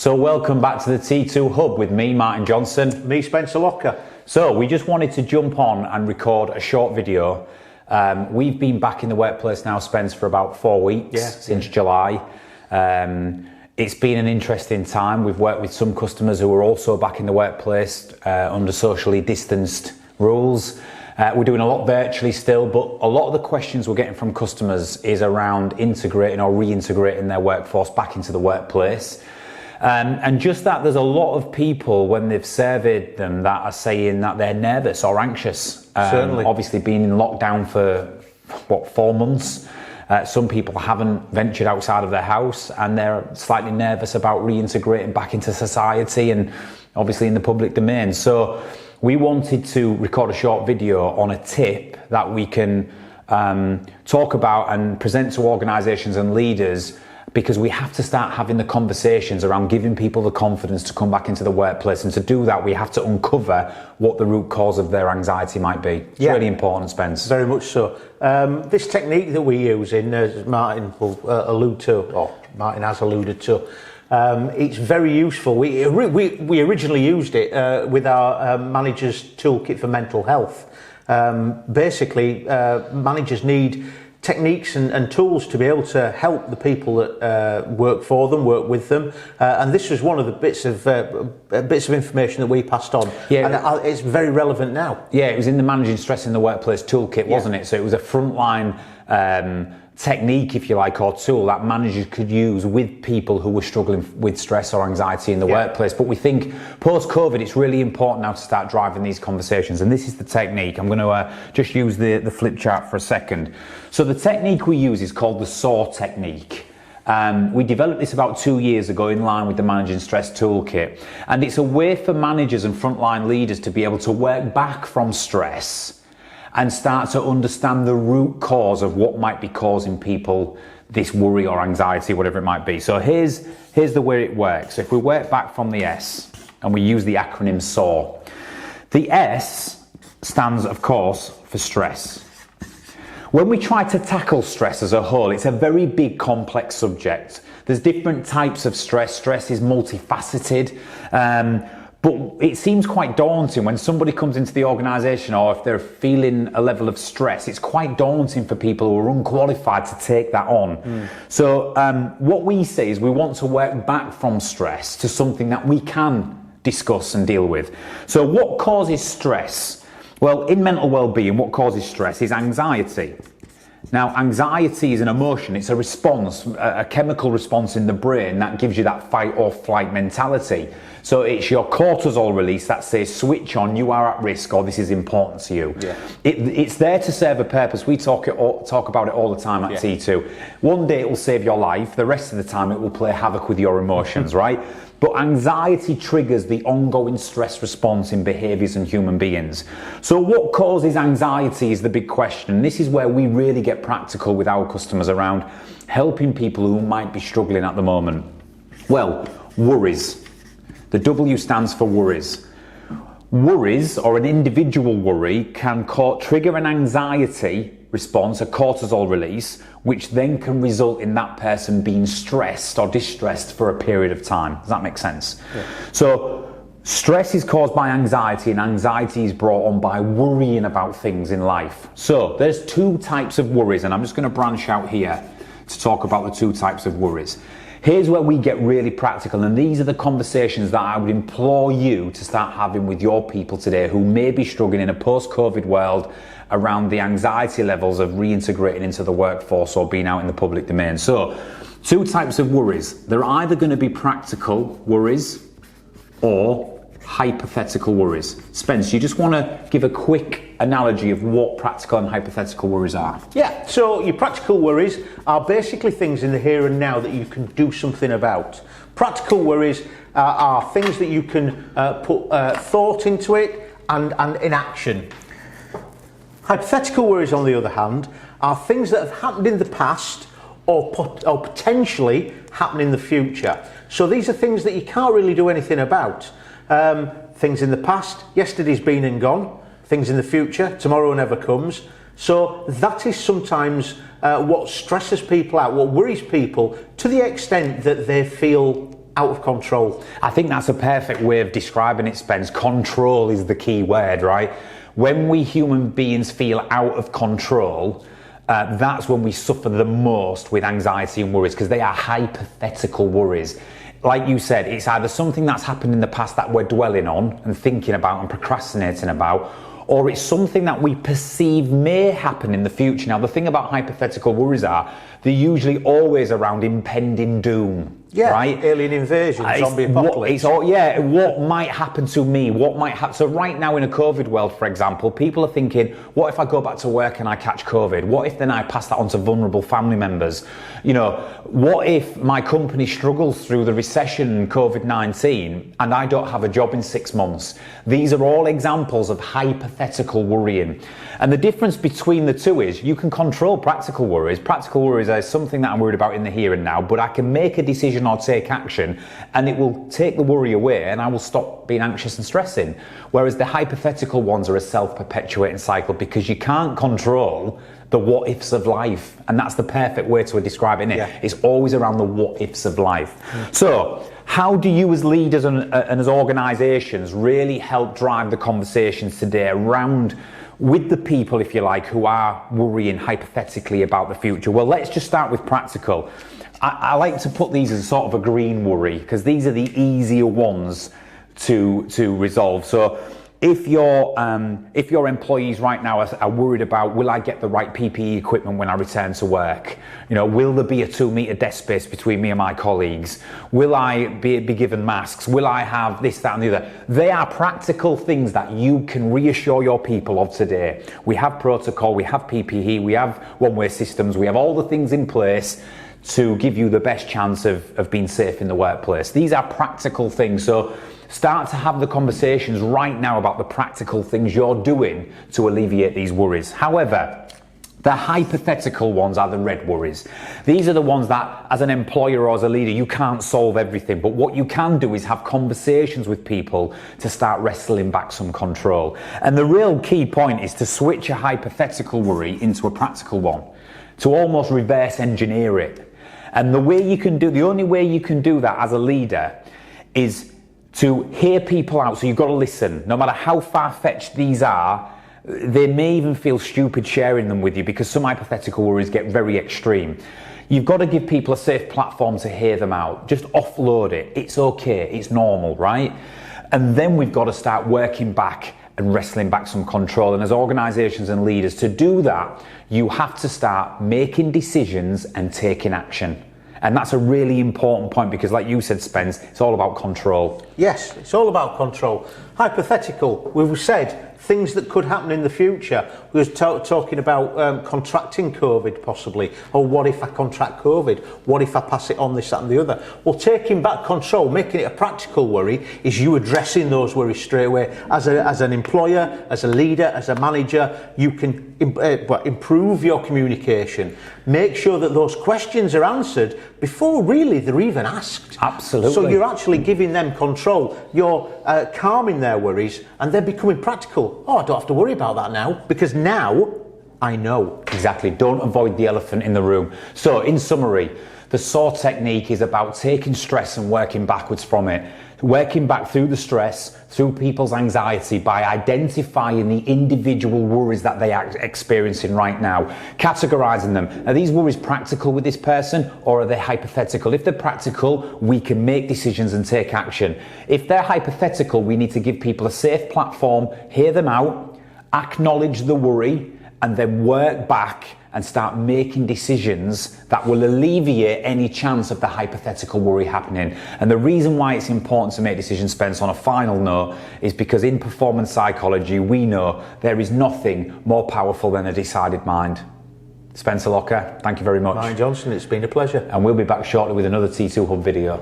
So welcome back to the T2 Hub with me, Martin Johnson. Me, Spencer Locker. So we just wanted to jump on and record a short video. We've been back in the workplace now, Spence, for about 4 weeks, since July. It's been an interesting time. We've worked with some customers who are also back in the workplace under socially distanced rules. We're doing a lot virtually still, but a lot of the questions we're getting from customers is around integrating or reintegrating their workforce back into the workplace. And just that, there's a lot of people when they've surveyed them that are saying that they're nervous or anxious. Certainly. Obviously being in lockdown for, 4 months. Some people haven't ventured outside of their house and they're slightly nervous about reintegrating back into society and obviously in the public domain. So we wanted to record a short video on a tip that we can talk about and present to organisations and leaders, because we have to start having the conversations around giving people the confidence to come back into the workplace. And to do that, we have to uncover what the root cause of their anxiety might be. It's really important, Spence. Very much so. This technique that we use in, as Martin will allude to, or Martin has alluded to, it's very useful. We originally used it with our manager's toolkit for mental health. Basically, managers need techniques and tools to be able to help the people that work for them, work with them, and this was one of the bits of information that we passed on. And it's very relevant now. Yeah, it was in the Managing Stress in the Workplace toolkit, wasn't it? So it was a frontline technique, if you like, or tool that managers could use with people who were struggling with stress or anxiety in the workplace. But we think post-COVID, it's really important now to start driving these conversations. And this is the technique. I'm going to just use the flip chart for a second. So the technique we use is called the SAW technique. We developed this about 2 years ago in line with the Managing Stress toolkit. And it's a way for managers and frontline leaders to be able to work back from stress and start to understand the root cause of what might be causing people this worry or anxiety, whatever it might be. So here's the way it works. If we work back from the S and we use the acronym SAW, the S stands, of course, for stress. When we try to tackle stress as a whole, it's a very big, complex subject. There's different types of stress. Stress is multifaceted. But it seems quite daunting when somebody comes into the organisation, or if they're feeling a level of stress, it's quite daunting for people who are unqualified to take that on. So what we say is we want to work back from stress to something that we can discuss and deal with. So what causes stress? Well, in mental well-being, what causes stress is anxiety. Now, anxiety is an emotion. It's a response, a chemical response in the brain that gives you that fight or flight mentality. So it's your cortisol release that says, switch on, you are at risk, or this is important to you. It's there to serve a purpose. We talk about it all the time at T2. One day it will save your life. The rest of the time it will play havoc with your emotions, right? But anxiety triggers the ongoing stress response in behaviours and human beings. So what causes anxiety is the big question. This is where we really get practical with our customers around helping people who might be struggling at the moment. Well, worries. The W stands for worries. Worries, or an individual worry, can trigger an anxiety response, a cortisol release, which then can result in that person being stressed or distressed for a period of time. Does that make sense? So stress is caused by anxiety, and anxiety is brought on by worrying about things in life. So there's two types of worries, and I'm just going to branch out here to talk about the two types of worries. Here's where we get really practical, and these are the conversations that I would implore you to start having with your people today who may be struggling in a post-COVID world around the anxiety levels of reintegrating into the workforce or being out in the public domain. So, two types of worries. They're either going to be practical worries or hypothetical worries. Spence, you just want to give a quick analogy of what practical and hypothetical worries are? Yeah, so your practical worries are basically things in the here and now that you can do something about. Practical worries are things that you can put thought into it and in action. Hypothetical worries, on the other hand, are things that have happened in the past or potentially happen in the future. So these are things that you can't really do anything about. Things in the past, yesterday's been and gone. Things in the future, tomorrow never comes. So that is sometimes what stresses people out, what worries people, to the extent that they feel out of control. I think that's a perfect way of describing it, Spence. Control is the key word, right? When we human beings feel out of control, that's when we suffer the most with anxiety and worries, because they are hypothetical worries. Like you said, it's either something that's happened in the past that we're dwelling on and thinking about and procrastinating about, or it's something that we perceive may happen in the future. Now, the thing about hypothetical worries are, they're usually always around impending doom. Yeah, right? Alien invasion, zombie apocalypse. What might happen to me? What might happen? So right now in a COVID world, for example, people are thinking, what if I go back to work and I catch COVID? What if then I pass that on to vulnerable family members? You know, what if my company struggles through the recession and COVID-19 and I don't have a job in 6 months? These are all examples of hypothetical worrying. And the difference between the two is you can control practical worries. Practical worries are something that I'm worried about in the here and now, but I can make a decision or take action and it will take the worry away and I will stop being anxious and stressing. Whereas the hypothetical ones are a self-perpetuating cycle because you can't control the what ifs of life. And that's the perfect way to describe it, isn't it? Yeah. It's always around the what ifs of life. So how do you as leaders and as organizations really help drive the conversations today around with the people, if you like, who are worrying hypothetically about the future? Well, let's just start with practical. I like to put these as sort of a green worry because these are the easier ones to resolve. So if your employees right now are worried about, will I get the right PPE equipment when I return to work? You know, will there be a 2-meter desk space between me and my colleagues? Will I be given masks? Will I have this, that and the other? They are practical things that you can reassure your people of today. We have protocol, we have PPE, we have one-way systems, we have all the things in place to give you the best chance of being safe in the workplace. These are practical things. So start to have the conversations right now about the practical things you're doing to alleviate these worries. However, the hypothetical ones are the red worries. These are the ones that, as an employer or as a leader, you can't solve everything. But what you can do is have conversations with people to start wrestling back some control. And the real key point is to switch a hypothetical worry into a practical one, to almost reverse engineer it. And the only way you can do that as a leader is to hear people out. So you've got to listen. No matter how far-fetched these are, they may even feel stupid sharing them with you because some hypothetical worries get very extreme. You've got to give people a safe platform to hear them out. Just offload it. It's okay. It's normal, right? And then we've got to start working back and wrestling back some control. And as organizations and leaders, to do that, you have to start making decisions and taking action. And that's a really important point because, like you said, Spence, it's all about control. Yes, it's all about control. Hypothetical, we've said things that could happen in the future. We were talking about contracting COVID possibly, or what if I contract COVID? What if I pass it on, this, that and the other? Well, taking back control, making it a practical worry, is you addressing those worries straight away. As an employer, as a leader, as a manager, you can improve your communication. Make sure that those questions are answered before really they're even asked. Absolutely. So you're actually giving them control. You're calming their worries and they're becoming practical. Oh, I don't have to worry about that now because now I know. Exactly. Don't avoid the elephant in the room. So in summary, the SOAR technique is about taking stress and working backwards from it. Working back through the stress, through people's anxiety by identifying the individual worries that they are experiencing right now, categorizing them. Are these worries practical with this person or are they hypothetical? If they're practical, we can make decisions and take action. If they're hypothetical, we need to give people a safe platform, hear them out, acknowledge the worry, and then work back and start making decisions that will alleviate any chance of the hypothetical worry happening. And the reason why it's important to make decisions, Spence, on a final note, is because in performance psychology, we know there is nothing more powerful than a decided mind. Spencer Locker, thank you very much. Ryan Johnson, it's been a pleasure. And we'll be back shortly with another T2 Hub video.